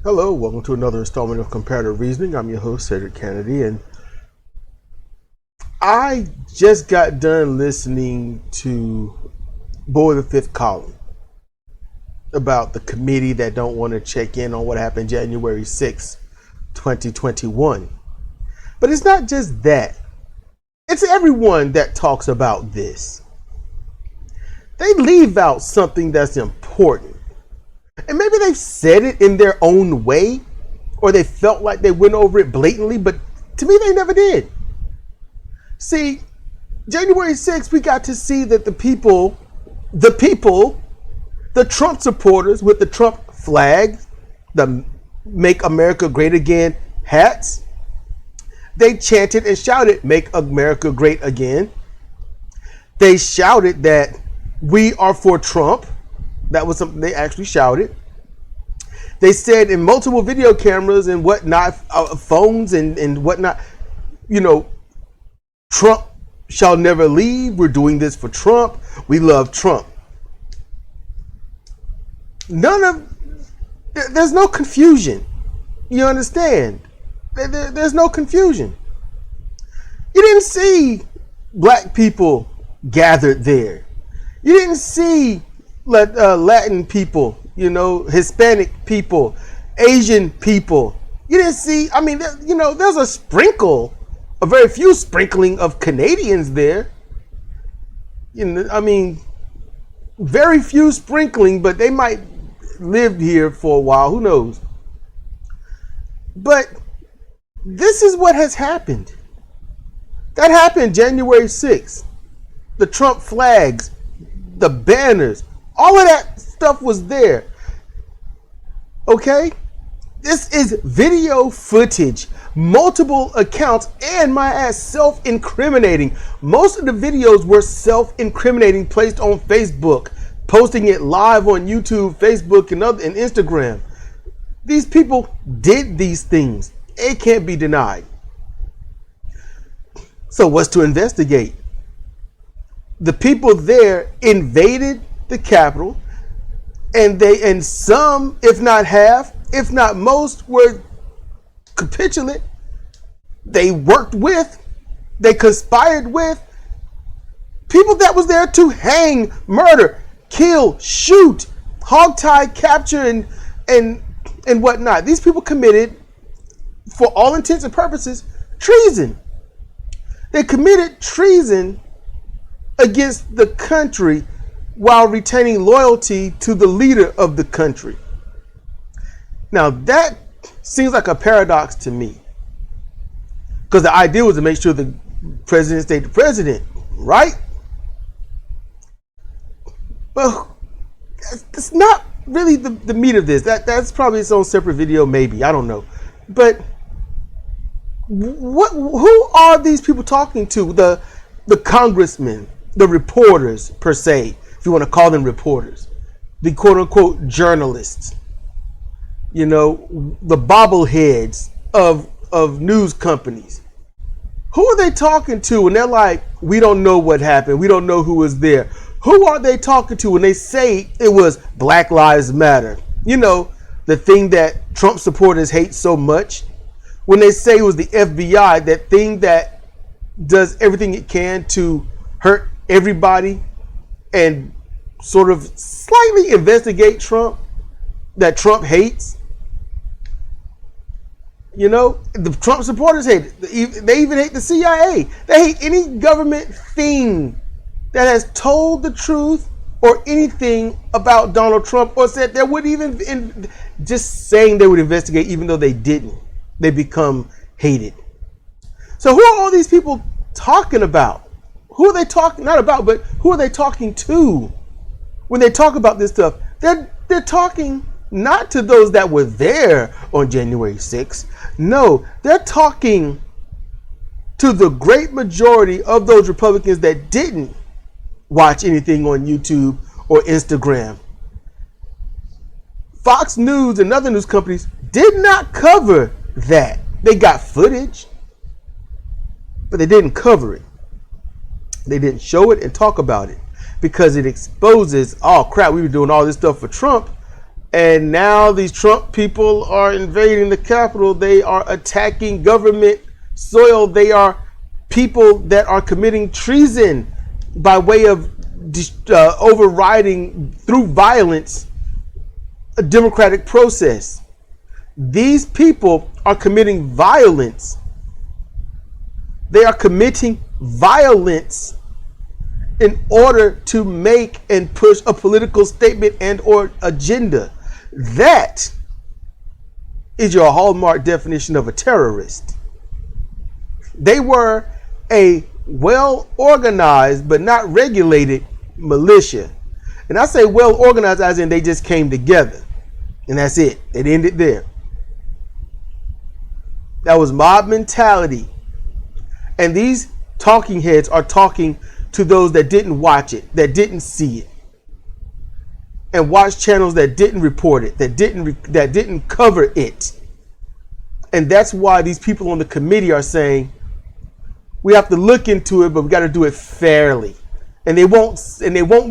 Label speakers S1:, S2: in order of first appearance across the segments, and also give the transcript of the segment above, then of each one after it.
S1: Hello, welcome to another installment of Comparative Reasoning. I'm your host, Sidra Kennedy, and I just got done listening to Boy the Fifth Column about the committee that don't want to check in on what happened January 6, 2021. But it's not just that. It's everyone that talks about this. They leave out something that's important. And maybe they've said it in their own way, or they felt like they went over it blatantly, but to me, they never did. See, January 6th, we got to see that the people, the Trump supporters with the Trump flag, the Make America Great Again hats, they chanted and shouted, Make America Great Again. They shouted that we are for Trump. That was something they actually shouted. They said in multiple video cameras and whatnot, phones and whatnot, Trump shall never leave. We're doing this for Trump. We love Trump. There's no confusion. You understand? There's no confusion. You didn't see black people gathered there. You didn't see Latin people, Hispanic people, Asian people. You didn't see, there's a very few sprinkling of Canadians there. Very few sprinkling, but they might live here for a while, who knows? But this is what has happened. That happened January 6th. The Trump flags, the banners, all of that stuff was there. Okay? This is video footage, multiple accounts, and my ass self-incriminating. Most of the videos were self-incriminating, placed on Facebook, posting it live on YouTube, Facebook, and Instagram. These people did these things. It can't be denied. So what's to investigate? The people there invaded the Capitol, and some, if not half, if not most, were capitulate. They worked with, they conspired with people that was there to hang, murder, kill, shoot, hogtie, capture, and whatnot. These people committed, for all intents and purposes, treason. They committed treason against the country while retaining loyalty to the leader of the country. Now that seems like a paradox to me, because the idea was to make sure the president stayed the president, right? Well, that's not really the meat of this. That's probably its own separate video, maybe, I don't know. But who are these people talking to? The congressmen, the reporters per se, if you want to call them reporters, the quote unquote journalists, the bobbleheads of news companies. Who are they talking to when they're like, we don't know what happened, we don't know who was there? Who are they talking to when they say it was Black Lives Matter? The thing that Trump supporters hate so much. When they say it was the FBI, that thing that does everything it can to hurt everybody and sort of slightly investigate Trump, that Trump hates. The Trump supporters hate it. They even hate the CIA. They hate any government thing that has told the truth or anything about Donald Trump, or said they would even, just saying they would investigate even though they didn't. They become hated. So who are all these people talking about? Who are they talking, not about, but who are they talking to when they talk about this stuff? They're talking not to those that were there on January 6th. No, they're talking to the great majority of those Republicans that didn't watch anything on YouTube or Instagram. Fox News and other news companies did not cover that. They got footage, but they didn't cover it. They didn't show it and talk about it, because it exposes, oh crap, we were doing all this stuff for Trump, And now these Trump people are invading the Capitol. They are attacking government soil. They are people that are committing treason by way of overriding through violence a democratic process. These people are committing violence. They are committing violence in order to make and push a political statement and or agenda. That is your hallmark definition of a terrorist. They were a well-organized but not regulated militia. And I say well-organized as in they just came together. And that's it. It ended there. That was mob mentality. And these talking heads are talking to those that didn't watch it, that didn't see it, and watch channels that didn't report it, that didn't cover it. And that's why these people on the committee are saying we have to look into it, but we got to do it fairly. And they won't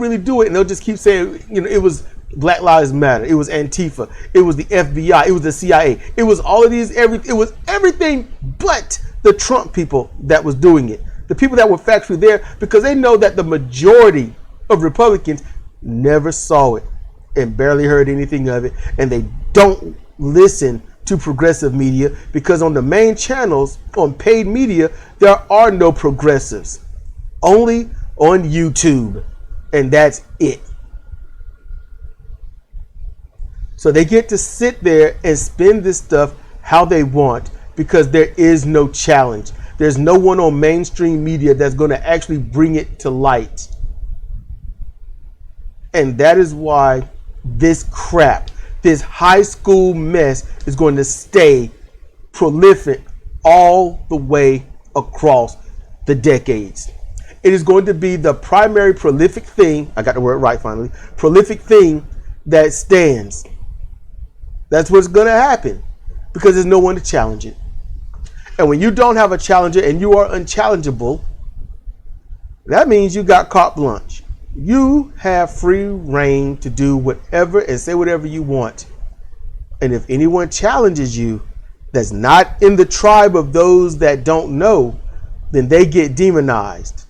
S1: really do it, and they'll just keep saying, it was Black Lives Matter, it was Antifa, it was the FBI, it was the CIA, it was all of these, it was everything but the Trump people that was doing it. The people that were factually there, because they know that the majority of Republicans never saw it and barely heard anything of it, and they don't listen to progressive media because on the main channels, on paid media, there are no progressives, only on YouTube, and that's it. So they get to sit there and spin this stuff how they want because there is no challenge. There's no one on mainstream media that's going to actually bring it to light. And that is why this crap, this high school mess is going to stay prolific all the way across the decades. It is going to be the primary prolific thing, I got the word right finally, prolific thing that stands. That's what's going to happen because there's no one to challenge it. And when you don't have a challenger and you are unchallengeable, that means you got carte blanche. You have free reign to do whatever and say whatever you want. And if anyone challenges you that's not in the tribe of those that don't know, then they get demonized.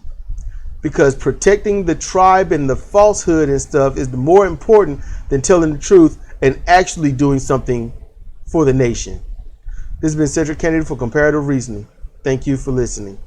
S1: Because protecting the tribe and the falsehood and stuff is more important than telling the truth and actually doing something for the nation. This has been Sidra Kennedy for Comparative Reasoning. Thank you for listening.